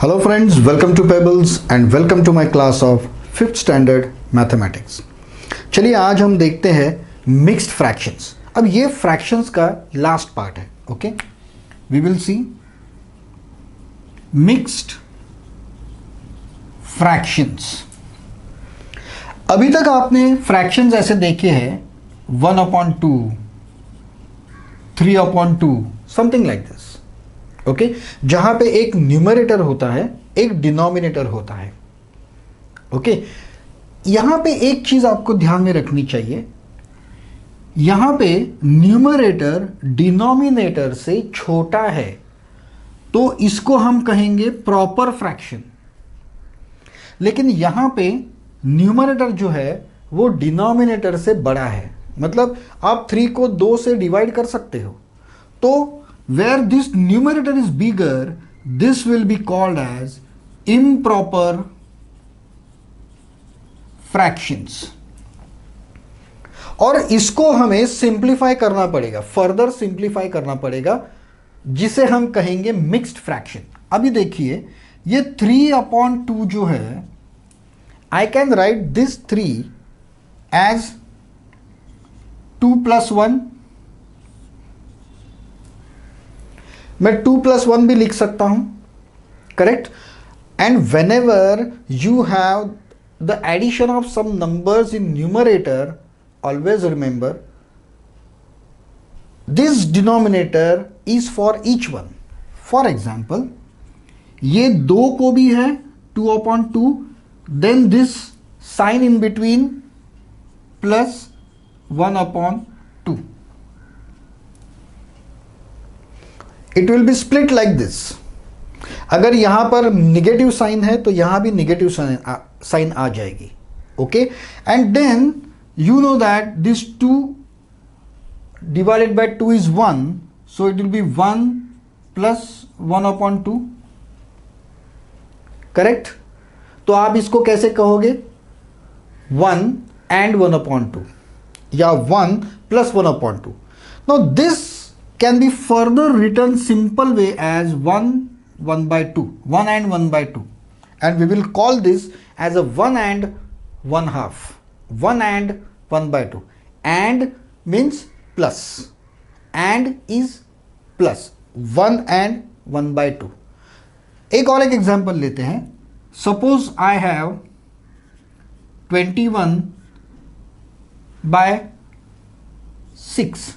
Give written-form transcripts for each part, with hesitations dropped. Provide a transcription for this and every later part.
Hello friends, welcome to Pebbles and welcome to my class of 5th standard mathematics. चलिए आज हम देखते हैं मिक्स्ड फ्रैक्शंस। अब ये फ्रैक्शंस का लास्ट पार्ट है। Okay, we will see mixed fractions. अभी तक आपने फ्रैक्शंस ऐसे देखे हैं 1/2, 3/2, समथिंग लाइक दिस। ओके, जहां पे एक न्यूमरेटर होता है, एक डिनोमिनेटर होता है। ओके, यहां पे एक चीज आपको ध्यान में रखनी चाहिए, यहां पे न्यूमरेटर डिनोमिनेटर से छोटा है तो इसको हम कहेंगे प्रॉपर फ्रैक्शन। लेकिन यहां पे न्यूमरेटर जो है वो डिनोमिनेटर से बड़ा है, मतलब आप 3 को 2 से डिवाइड कर सकते हो। तो where this numerator is bigger, this will be called as improper fractions। और इसको हमें सिंप्लीफाई करना पड़ेगा, फर्दर सिंप्लीफाई करना पड़ेगा, जिसे हम कहेंगे मिक्स्ड फ्रैक्शन। अभी देखिए ये 3/2 जो है, I can write this 3 as 2 + 1। मैं 2 + 1 भी लिख सकता हूं, correct. And whenever you have the addition of some numbers in numerator, always remember this denominator is for each one. For example ये 2 को भी है 2/2, then this sign in between plus 1/2। It will be split like this. अगर यहां पर negative sign है तो यहां भी निगेटिव साइन आ जाएगी। Okay, and then you know that this 2 divided by 2 is 1, so it will be 1 + 1/2, correct. तो आप इसको कैसे कहोगे? 1 and 1/2 या 1 + 1/2। Now this can be further written simple way as 1/2, 1 and 1/2, and we will call this as a 1 and 1/2, 1 and 1/2, and means plus, and is plus 1 and 1/2। एक और एक example लेते हैं। Suppose I have 21/6।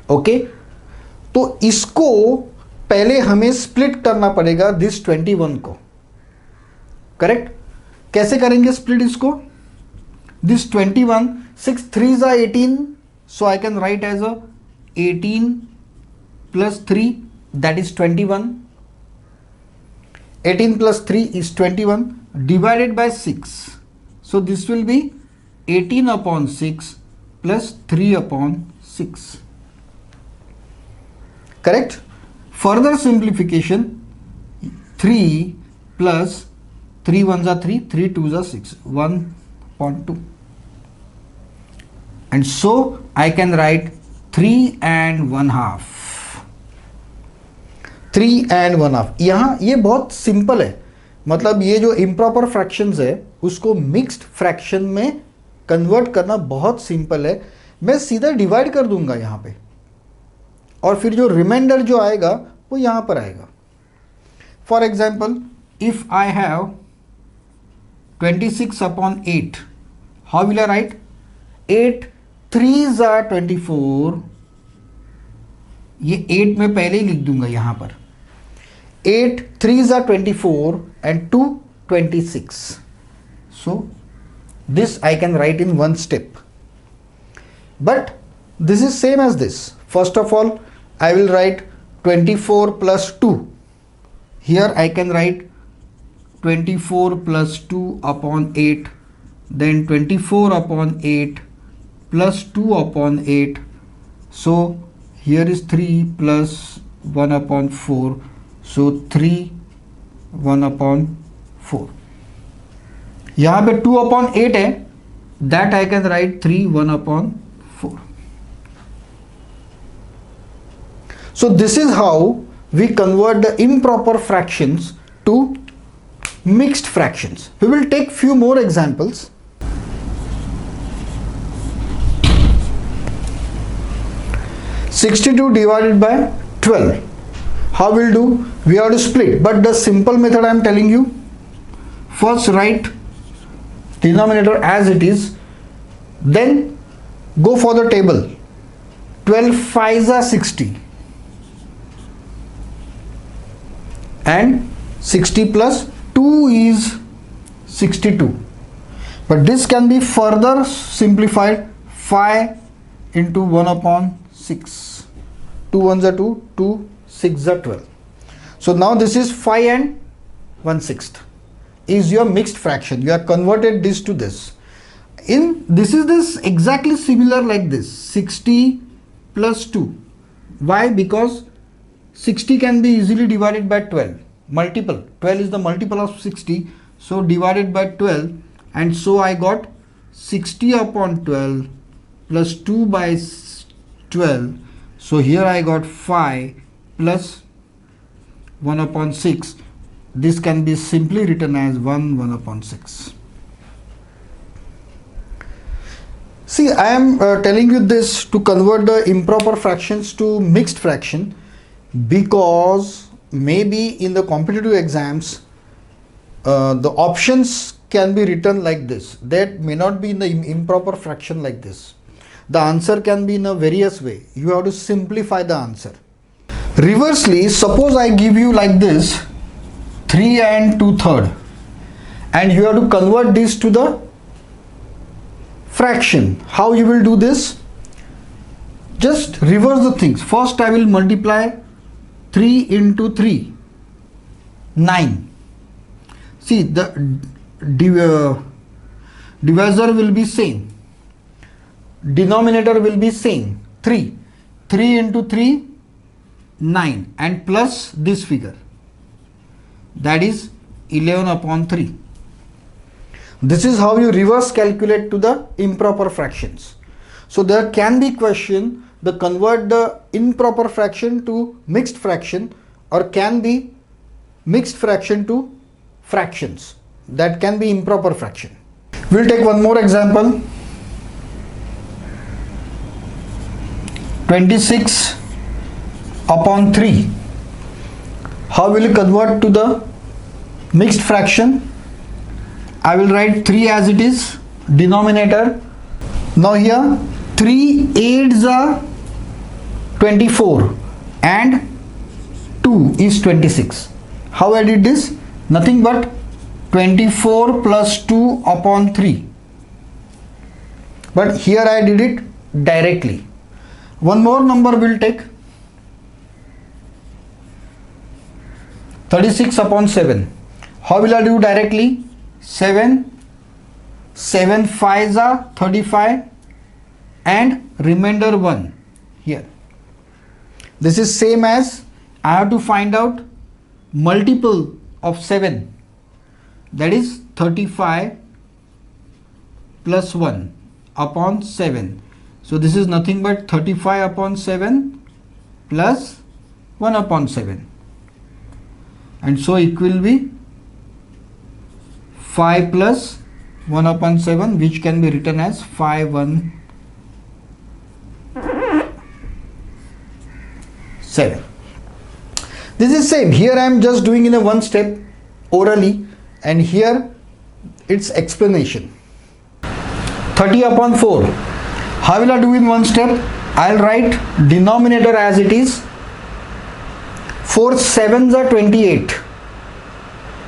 ओके, तो इसको पहले हमें split करना पड़ेगा दिस 21 को, करेक्ट। कैसे करेंगे स्प्लिट इसको? This 21, 6 3s are 18, so I can write as a 18 + 3, that is 21। 18 + 3 is 21 divided by 6, so this will be 18/6 + 3/6, correct। Further simplification, 3 + 3 1s are 3, 3 2s are 6, 1/2, and so I can write 3 and 1/2, 3 and 1/2। यहाँ ये बहुत simple है, मतलब ये जो improper fractions है उसको mixed fraction में कन्वर्ट करना बहुत सिंपल है। मैं सीधा डिवाइड कर दूंगा यहाँ पे, और फिर जो रिमाइंडर जो आएगा वो यहां पर आएगा। For example if I have 26/8, how will I right? 8 3s are 24, ये 8 में पहले ही लिख दूंगा यहां पर। 8 3s are 24 and 2 26, so this I can write in one step, but this is same as this। First of all I will write 24 + 2. Here I can write 24 + 2/8, then 24/8 + 2/8, so here is 3 + 1/4, so 3 1/4। यहाँ पे 2/8 है, that I can write 3 1/4। So this is how we convert the improper fractions to mixed fractions. We will take few more examples. (62) divided by 12. How we'll do? We have to split, but the simple method I am telling you. First write denominator as it is, then go for the table. 12 5s are 60 and 60 plus 2 is 62, but this can be further simplified. 5 into 1 upon 6, 2 1s are 2, 2 6s are 12. So now this is 5 and 1/6 is your mixed fraction. You have converted this to this. This is exactly similar like this, 60 plus 2. Why? Because 60 can be easily divided by 12. Multiple. 12 is the multiple of 60. So divided by 12, and so I got 60 upon 12 plus 2 by 12. So here I got 5 plus 1 upon 6. This can be simply written as 1 upon 6. See, I am telling you this to convert the improper fractions to mixed fraction, because maybe in the competitive exams the options can be written like this. That may not be in the improper fraction like this. The answer can be in a various way. You have to simplify the answer. Reversely, suppose I give you like this 3 and 2/3, and you have to convert this to the fraction. How you will do this? Just reverse the things. First I will multiply 3 into 3, 9. See, the divisor will be same, denominator will be same, 3 into 3, 9, and plus this figure, that is 11 upon 3. This is how you reverse calculate to the improper fractions. So there can be question, the convert the improper fraction to mixed fraction, or can be mixed fraction to fractions. That can be improper fraction. We'll take one more example. 26 upon 3. How will you convert to the mixed fraction? I will write 3 as it is, denominator. Now here 3 8s are 24 and 2 is 26. How I did this? Nothing but 24 plus 2 upon 3. But here I did it directly. One more number will take 36 upon 7. How will I do directly? 7 5s are 35 and remainder 1 here. This is same as I have to find out multiple of 7, that is 35 plus 1 upon 7. So this is nothing but 35 upon 7 plus 1 upon 7, and so it will be 5 plus 1 upon 7, which can be written as 5 1 7. This is same. Here I am just doing in a one step orally, and here it's explanation. 30 upon 4. How will I do in one step? I'll write denominator as it is. 4 7s are 28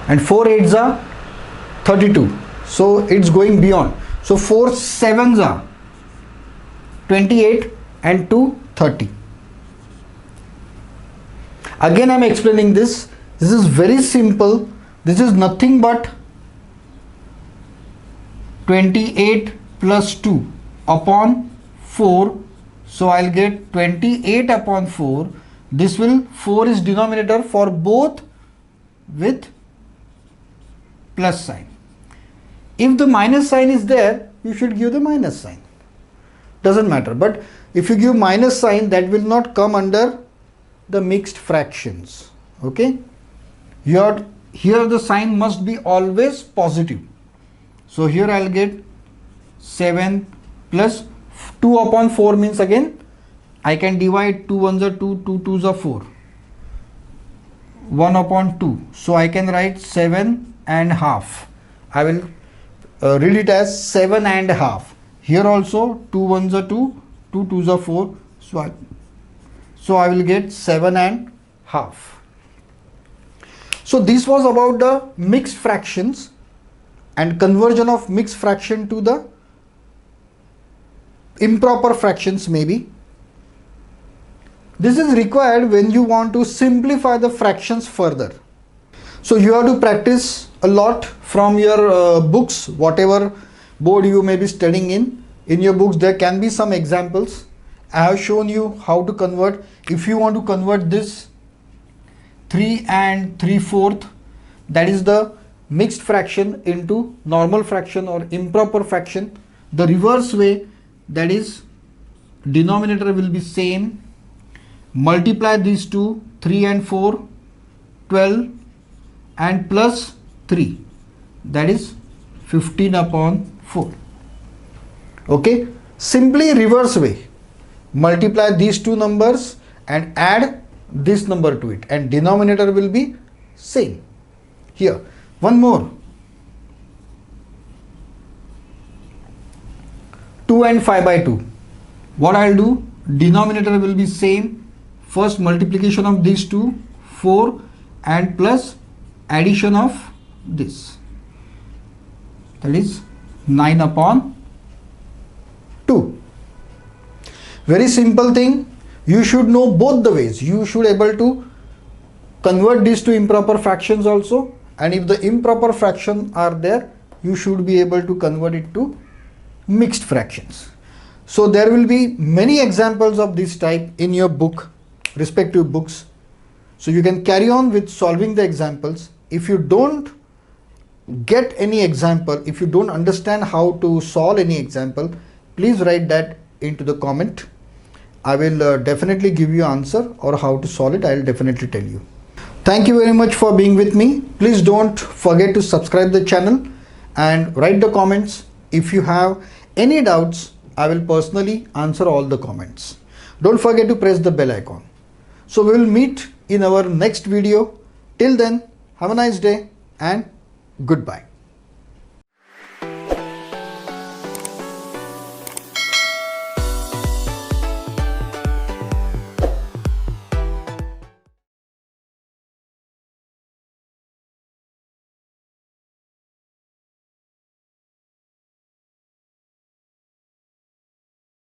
and 4 8s are 32. So it's going beyond. So 4 7s are 28 and 2 30. Again I am explaining this. This is very simple. This is nothing but 28 plus 2 upon 4. So I'll get 28 upon 4. This will, 4 is denominator for both with plus sign. If the minus sign is there, you should give the minus sign. Doesn't matter. But if you give minus sign, that will not come under the mixed fractions. Okay, here the sign must be always positive. So here I'll get 7 plus 2 upon 4 means again I can divide 2 ones are 2, 2 twos are 4, 1 upon 2. So I can write 7 and half. I will read it as 7 and half. Here also 2 ones are 2, 2 twos are 4. So I will get 7 and half. So this was about the mixed fractions and conversion of mixed fraction to the improper fractions maybe. This is required when you want to simplify the fractions further. So you have to practice a lot from your books, whatever board you may be studying in. In your books there can be some examples. I have shown you how to convert. If you want to convert this 3 and 3/4, that is the mixed fraction, into normal fraction or improper fraction, the reverse way, that is denominator will be same. Multiply these two, 3 and 4, 12, and plus 3, that is 15 upon 4. Okay, simply reverse way. Multiply these two numbers and add this number to it, and denominator will be same. Here, one more. 2 and 5/2. What I'll do, denominator will be same. First multiplication of these two, 4, and plus addition of this, that is 9 upon 2. Very simple thing. You should know both the ways. You should able to convert these to improper fractions also, and if the improper fraction are there, you should be able to convert it to mixed fractions. So there will be many examples of this type in your book, respective books. So you can carry on with solving the examples. If you don't get any example, if you don't understand how to solve any example, please write that into the comment. I will definitely give you answer, or how to solve it I will definitely tell you. Thank you very much for being with me. Please don't forget to subscribe the channel and write the comments. If you have any doubts, I will personally answer all the comments. Don't forget to press the bell icon. So we will meet in our next video. Till then, have a nice day and goodbye.